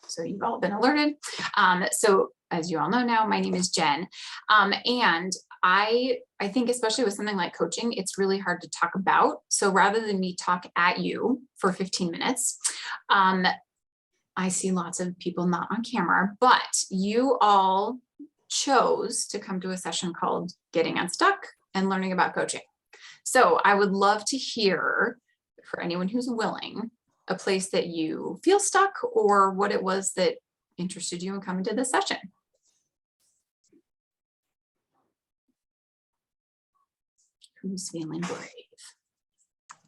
So you've all been alerted. So as you all know now, my name is Jen. And I think especially with something like coaching, it's really hard to talk about. So rather than me talk at you for 15 minutes, I see lots of people not on camera, but you all chose to come to a session called Getting Unstuck and Learning About Coaching. So I would love to hear, for anyone who's willing, a place that you feel stuck or what it was that interested you in coming to this session. Who's feeling brave?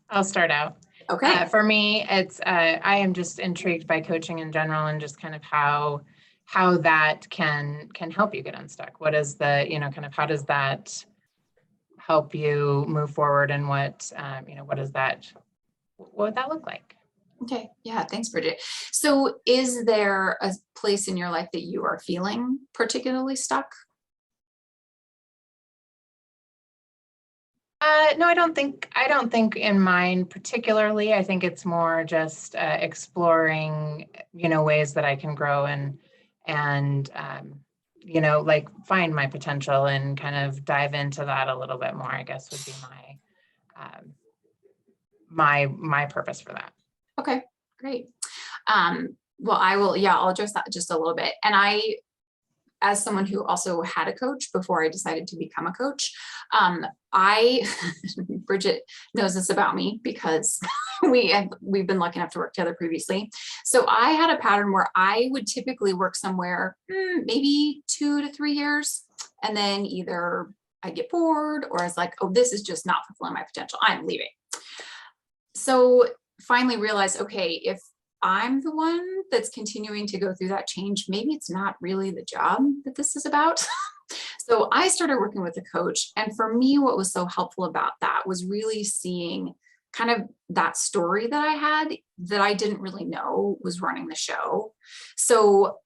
I'll start out. Okay. For me, it's I am just intrigued by coaching in general and just kind of how that can help you get unstuck. What is the, kind of how does that help you move forward, and what would that look like? Okay. Yeah. Thanks, Bridget. So is there a place in your life that you are feeling particularly stuck? No, I don't think in mine particularly. I think it's more just exploring, ways that I can grow and like find my potential and kind of dive into that a little bit more, I guess would be my purpose for that. Okay, great. Well, I'll address that just a little bit. And as someone who also had a coach before I decided to become a coach, Bridget knows this about me because we've been lucky enough to work together previously. So I had a pattern where I would typically work somewhere maybe 2 to 3 years, and then either I get bored or I was like, oh, this is just not fulfilling my potential, I'm leaving. So finally realized, okay, if I'm the one that's continuing to go through that change, maybe it's not really the job that this is about. So I started working with a coach. And for me, what was so helpful about that was really seeing kind of that story that I had that I didn't really know was running the show. So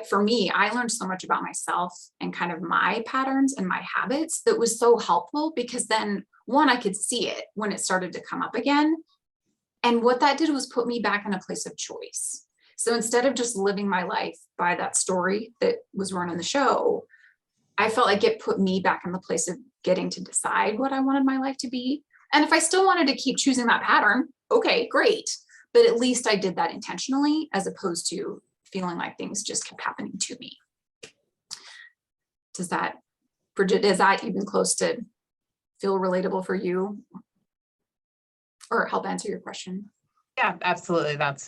for me, I learned so much about myself and kind of my patterns and my habits that was so helpful, because then one, I could see it when it started to come up again. And what that did was put me back in a place of choice. So instead of just living my life by that story that was running the show, I felt like it put me back in the place of getting to decide what I wanted my life to be. And if I still wanted to keep choosing that pattern, okay, great. But at least I did that intentionally, as opposed to feeling like things just kept happening to me. Bridget, is that even close to feel relatable for you? Or help answer your question? Yeah, absolutely. That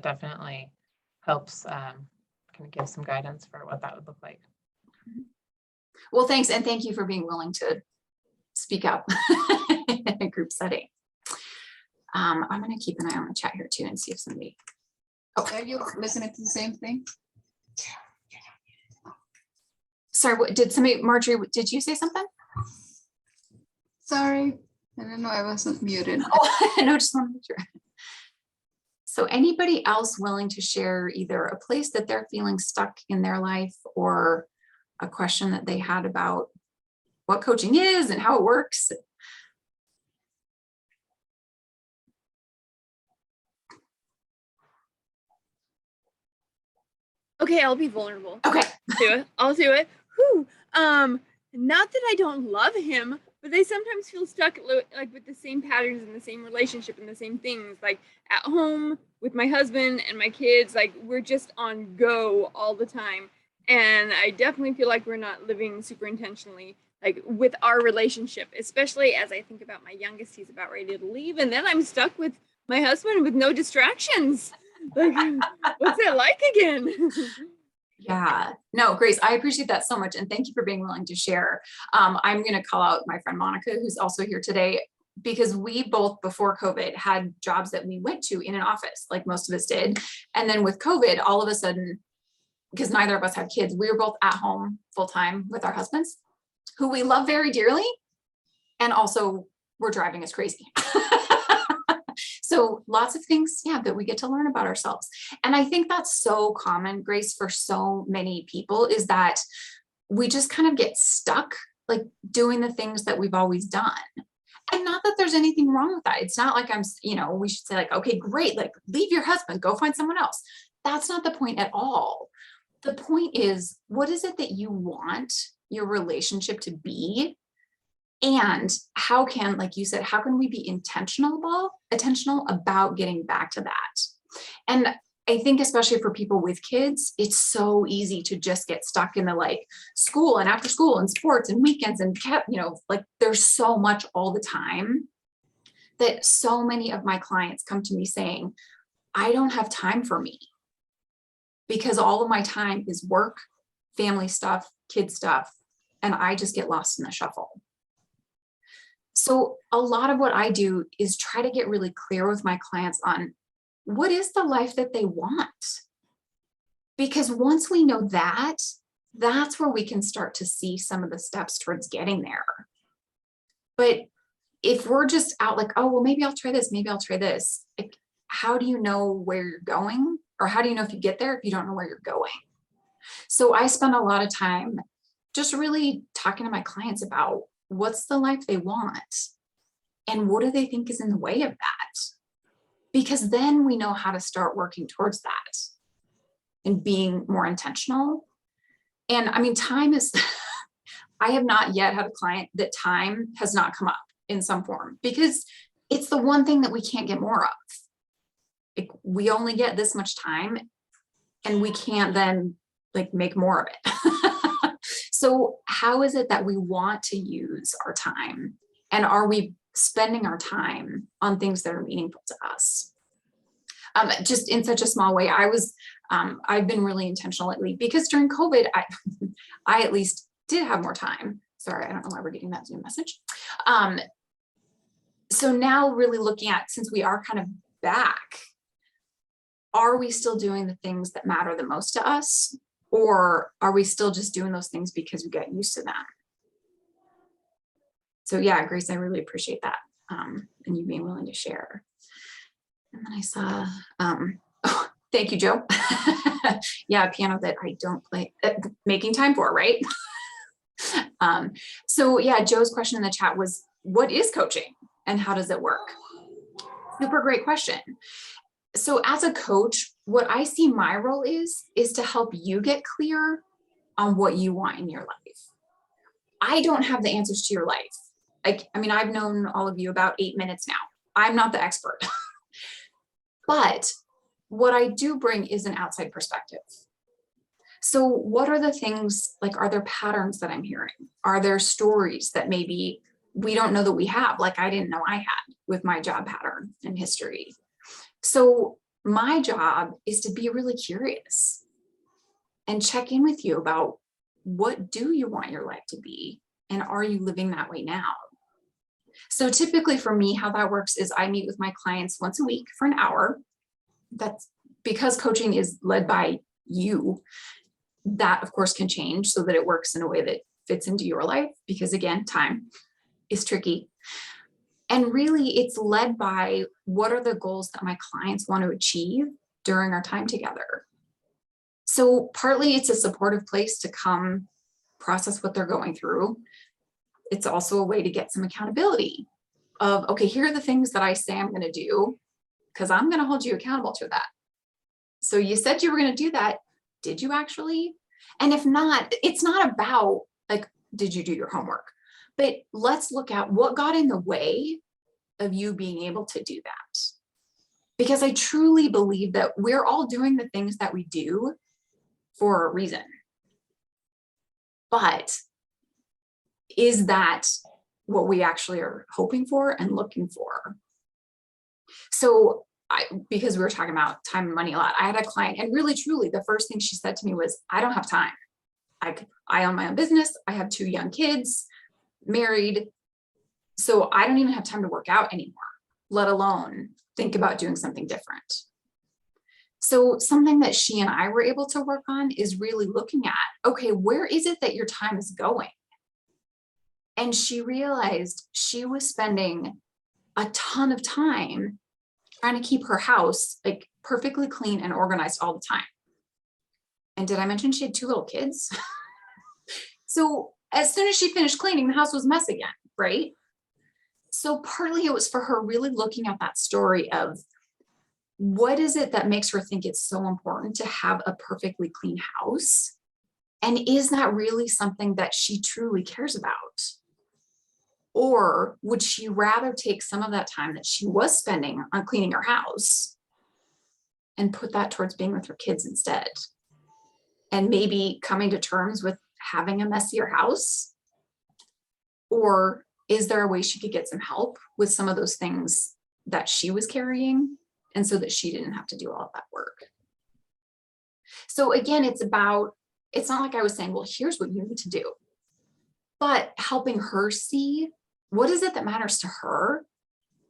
definitely helps kind of give some guidance for what that would look like. Well, thanks. And thank you for being willing to speak up in a group setting. I'm going to keep an eye on the chat here too and see if somebody. Are you listening to the same thing? Sorry, what did somebody, Marjorie, did you say something? Sorry. I don't know, I wasn't muted. Oh, no, just want to make sure. So anybody else willing to share either a place that they're feeling stuck in their life, or a question that they had about what coaching is and how it works? Okay, I'll be vulnerable. Okay. I'll do it. Whew. Not that I don't love him, but they sometimes feel stuck like with the same patterns and the same relationship and the same things. Like at home with my husband and my kids, like we're just on go all the time. And I definitely feel like we're not living super intentionally, like with our relationship, especially as I think about my youngest. He's about ready to leave, and then I'm stuck with my husband with no distractions. Like, what's it like again? Yeah, no, Grace, I appreciate that so much. And thank you for being willing to share. I'm going to call out my friend Monica, who's also here today, because we both before COVID had jobs that we went to in an office, like most of us did. And then with COVID, all of a sudden, because neither of us had kids, we were both at home full time with our husbands, who we love very dearly. And also were driving us crazy. So lots of things, that we get to learn about ourselves. And I think that's so common, Grace, for so many people, is that we just kind of get stuck, like doing the things that we've always done. And not that there's anything wrong with that. It's not like we should say like, okay, great, like leave your husband, go find someone else. that's not the point at all. The point is, what is it that you want your relationship to be? And how can, like you said, how can we be intentional about getting back to that? And I think especially for people with kids, it's so easy to just get stuck in the like school and after school and sports and weekends and like there's so much all the time that so many of my clients come to me saying, I don't have time for me because all of my time is work, family stuff, kid stuff, and I just get lost in the shuffle. So a lot of what I do is try to get really clear with my clients on what is the life that they want? Because once we know that, that's where we can start to see some of the steps towards getting there. But if we're just out like, oh, well, maybe I'll try this, maybe I'll try this. Like, how do you know where you're going? Or how do you know if you get there if you don't know where you're going? So I spend a lot of time just really talking to my clients about what's the life they want and what do they think is in the way of that? Because then we know how to start working towards that and being more intentional. And I mean, time is, I have not yet had a client that time has not come up in some form because it's the one thing that we can't get more of. Like, we only get this much time and we can't then like make more of it. So how is it that we want to use our time? And are we spending our time on things that are meaningful to us? Just in such a small way, I've been really intentional lately because during COVID, I at least did have more time. Sorry, I don't know why we're getting that Zoom message. So now really looking at, since we are kind of back, are we still doing the things that matter the most to us? Or are we still just doing those things because we got used to them? So yeah, Grace, I really appreciate that. And you being willing to share. And then I saw, oh, thank you, Joe. Yeah, a piano that I don't play, making time for, right? So yeah, Joe's question in the chat was, what is coaching and how does it work? Super great question. So as a coach, what I see my role is to help you get clear on what you want in your life. I don't have the answers to your life. I mean, I've known all of you about 8 minutes now. I'm not the expert. But what I do bring is an outside perspective. So what are the things, like, are there patterns that I'm hearing? Are there stories that maybe we don't know that we have, like I didn't know I had with my job pattern and history? So my job is to be really curious and check in with you about what do you want your life to be? And are you living that way now? So typically for me, how that works is I meet with my clients once a week for an hour. That's because coaching is led by you. That of course can change so that it works in a way that fits into your life, because again, time is tricky. And really it's led by what are the goals that my clients want to achieve during our time together. So partly it's a supportive place to come process what they're going through. It's also a way to get some accountability of, okay, here are the things that I say I'm going to do, because I'm going to hold you accountable to that. So you said you were going to do that. Did you actually? And if not, it's not about like, did you do your homework? But let's look at what got in the way of you being able to do that. Because I truly believe that we're all doing the things that we do for a reason. But is that what we actually are hoping for and looking for? So because we were talking about time and money a lot, I had a client, and really truly the first thing she said to me was, I don't have time. I own my own business. I have 2 young kids, married. So I don't even have time to work out anymore, let alone think about doing something different. So something that she and I were able to work on is really looking at, okay, where is it that your time is going? And she realized she was spending a ton of time trying to keep her house like perfectly clean and organized all the time. And did I mention she had 2 little kids? So as soon as she finished cleaning, the house was a mess again, right? So partly it was for her really looking at that story of, what is it that makes her think it's so important to have a perfectly clean house? And is that really something that she truly cares about? Or would she rather take some of that time that she was spending on cleaning her house and put that towards being with her kids instead? And maybe coming to terms with having a messier house? Or is there a way she could get some help with some of those things that she was carrying, and so that she didn't have to do all of that work? So again, it's not like I was saying, well, here's what you need to do, but helping her see what is it that matters to her,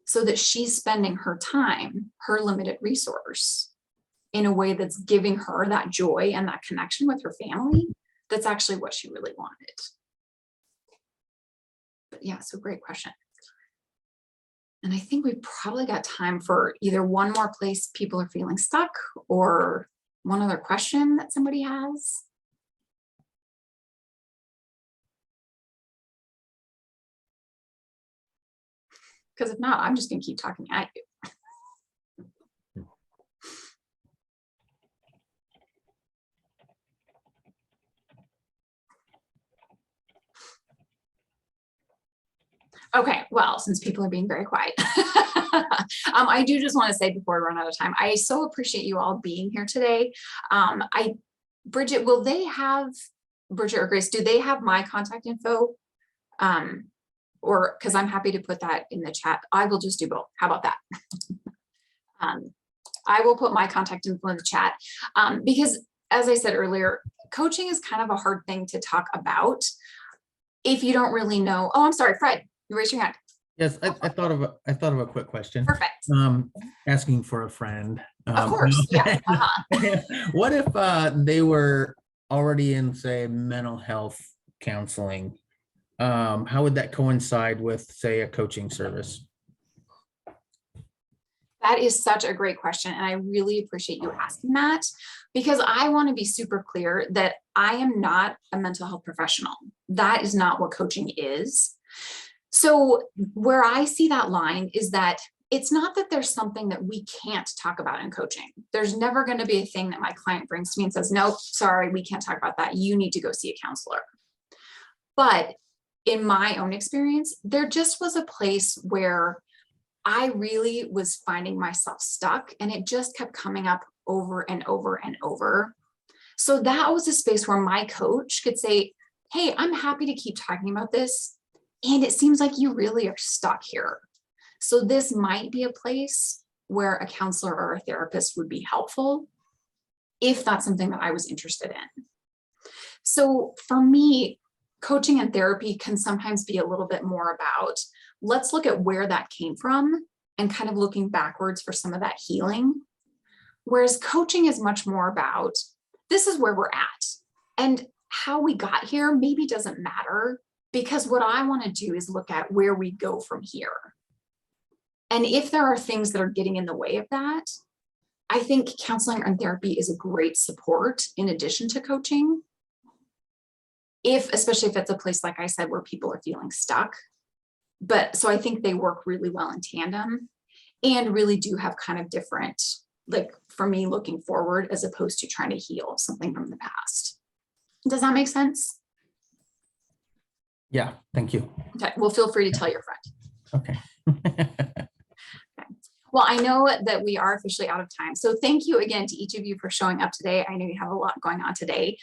so that she's spending her time, her limited resource, in a way that's giving her that joy and that connection with her family. That's actually what she really wanted. But yeah, so great question. And I think we've probably got time for either one more place people are feeling stuck, or one other question that somebody has. Because if not, I'm just going to keep talking at you. Okay, well, since people are being very quiet, I do just want to say before we run out of time, I so appreciate you all being here today. Bridget, Bridget or Grace, do they have my contact info? Or because I'm happy to put that in the chat. I will just do both. How about that? I will put my contact info in the chat, because as I said earlier, coaching is kind of a hard thing to talk about if you don't really know. Oh, I'm sorry, Fred, you raised your hand. Yes, I thought of a quick question. Perfect. Asking for a friend. Of course, yeah. What if they were already in, say, mental health counseling? How would that coincide with, say, a coaching service? That is such a great question. And I really appreciate you asking that, because I want to be super clear that I am not a mental health professional. That is not what coaching is. So where I see that line is that it's not that there's something that we can't talk about in coaching. There's never going to be a thing that my client brings to me and says, nope, sorry, we can't talk about that. You need to go see a counselor. But in my own experience, there just was a place where I really was finding myself stuck, and it just kept coming up over and over and over. So that was a space where my coach could say, hey, I'm happy to keep talking about this, and it seems like you really are stuck here. So this might be a place where a counselor or a therapist would be helpful, if that's something that I was interested in. So for me, coaching and therapy can sometimes be a little bit more about, let's look at where that came from and kind of looking backwards for some of that healing. Whereas coaching is much more about, this is where we're at, and how we got here maybe doesn't matter, because what I want to do is look at where we go from here. And if there are things that are getting in the way of that, I think counseling and therapy is a great support in addition to coaching. Especially if it's a place, like I said, where people are feeling stuck. But so I think they work really well in tandem, and really do have kind of different, like for me, looking forward as opposed to trying to heal something from the past. Does that make sense? Yeah, thank you. Okay, well, feel free to tell your friend. Okay. Well, I know that we are officially out of time. So thank you again to each of you for showing up today. I know you have a lot going on today.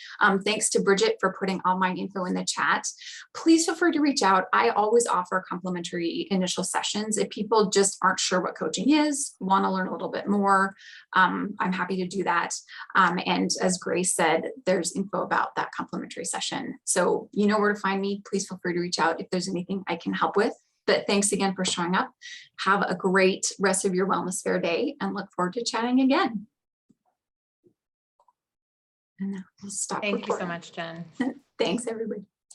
Thanks to Bridget for putting all my info in the chat. Please feel free to reach out. I always offer complimentary initial sessions. If people just aren't sure what coaching is, want to learn a little bit more, I'm happy to do that. And as Grace said, there's info about that complimentary session. So you know where to find me. Please feel free to reach out if there's anything I can help with. But thanks again for showing up. Have a great rest of your Wellness Fair day, and look forward to chatting again. And now we'll stop. Thank you so recording. much, Jen. Thanks, everybody.